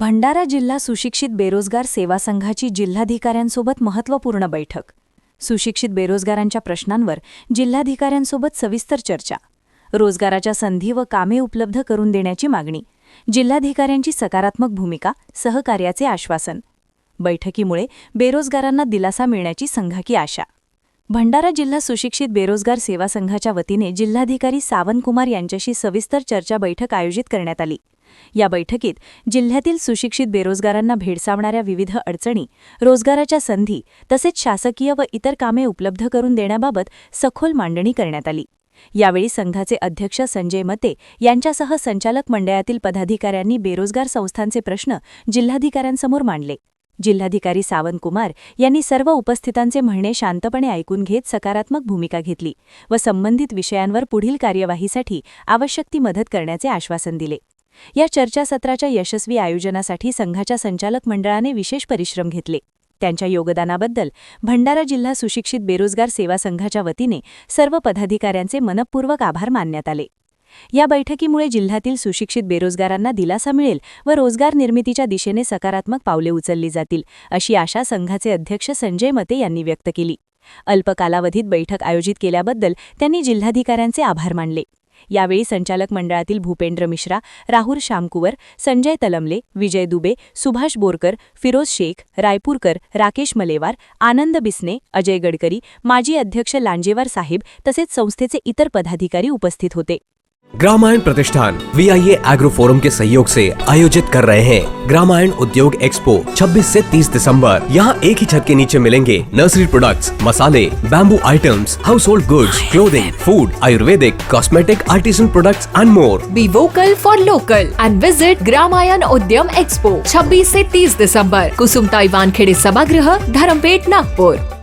भंडारा जिल्हा सुशिक्षित बेरोजगार सेवा संघाची जिल्हाधिकाऱ्यांसोबत महत्त्वपूर्ण बैठक. सुशिक्षित बेरोजगारांच्या प्रश्नांवर जिल्हाधिकाऱ्यांसोबत सविस्तर चर्चा. रोजगाराच्या संधी व कामे उपलब्ध करून देण्याची मागणी. जिल्हाधिकाऱ्यांची सकारात्मक भूमिका, सहकार्याचे आश्वासन. बैठकीमुळे बेरोजगारांना दिलासा मिळण्याची संघाची आशा. भंडारा जिल्हा सुशिक्षित बेरोजगार सेवा संघाच्या वतीने जिल्हाधिकारी सावंतकुमार यांच्याशी सविस्तर चर्चा बैठक आयोजित करण्यात आली. या बैठकीत जिल्ह्यातील सुशिक्षित बेरोजगारांना भेडसावणाऱ्या विविध अडचणी, रोजगाराच्या संधी तसेच शासकीय व इतर कामे उपलब्ध करून देण्याबाबत सखोल मांडणी करण्यात आली. यावेळी संघाचे अध्यक्ष संजय मते यांच्यासह संचालक मंडळातील पदाधिकाऱ्यांनी बेरोजगार संस्थांचे प्रश्न जिल्हाधिकाऱ्यांसमोर मांडले. जिल्हाधिकारी सावंतकुमार यांनी सर्व उपस्थितांचे म्हणणे शांतपणे ऐकून घेत सकारात्मक भूमिका घेतली व संबंधित विषयांवर पुढील कार्यवाहीसाठी आवश्यक ती मदत करण्याचे आश्वासन दिले. या चर्चासत्राच्या यशस्वी आयोजनासाठी संघाच्या संचालक मंडळाने विशेष परिश्रम घेतले. त्यांच्या योगदानाबद्दल भंडारा जिल्हा सुशिक्षित बेरोजगार सेवा संघाच्या वतीने सर्व पदाधिकाऱ्यांचे मनःपूर्वक आभार मानण्यात आले. या बैठकीमुळे जिल्ह्यातील सुशिक्षित बेरोजगारांना दिलासा मिळेल व रोजगार निर्मितीच्या दिशेने सकारात्मक पावले उचलली जातील, अशी आशा संघाचे अध्यक्ष संजय मते यांनी व्यक्त केली. अल्प कालावधीत बैठक आयोजित केल्याबद्दल त्यांनी जिल्हाधिकाऱ्यांचे आभार मानले. यावेळी संचालक मंडळातील भूपेंद्र मिश्रा, राहुल श्यामकुवर, संजय तलमले, विजय दुबे, सुभाष बोरकर, फिरोज शेख, रायपूरकर, राकेश मलेवार, आनंद बिस्ने, अजय गडकरी, माजी अध्यक्ष लांजेवार साहेब तसेच संस्थेचे इतर पदाधिकारी उपस्थित होते. ग्रामायण प्रतिष्ठान VIA एग्रो फोरम के सहयोग से आयोजित कर रहे हैं ग्रामायण उद्योग एक्सपो 26 से 30 दिसंबर। यहाँ एक ही छत के नीचे मिलेंगे नर्सरी प्रोडक्ट्स, मसाले, bamboo items, house hold goods, clothing, food, Ayurvedic, cosmetic, artisan products and more. Be vocal for local end visit Gramayan उद्यम एक्सपो 26 से 30 दिसंबर, कुसुमताई वानखेड़े सभागृह, धरमपेट, नागपुर।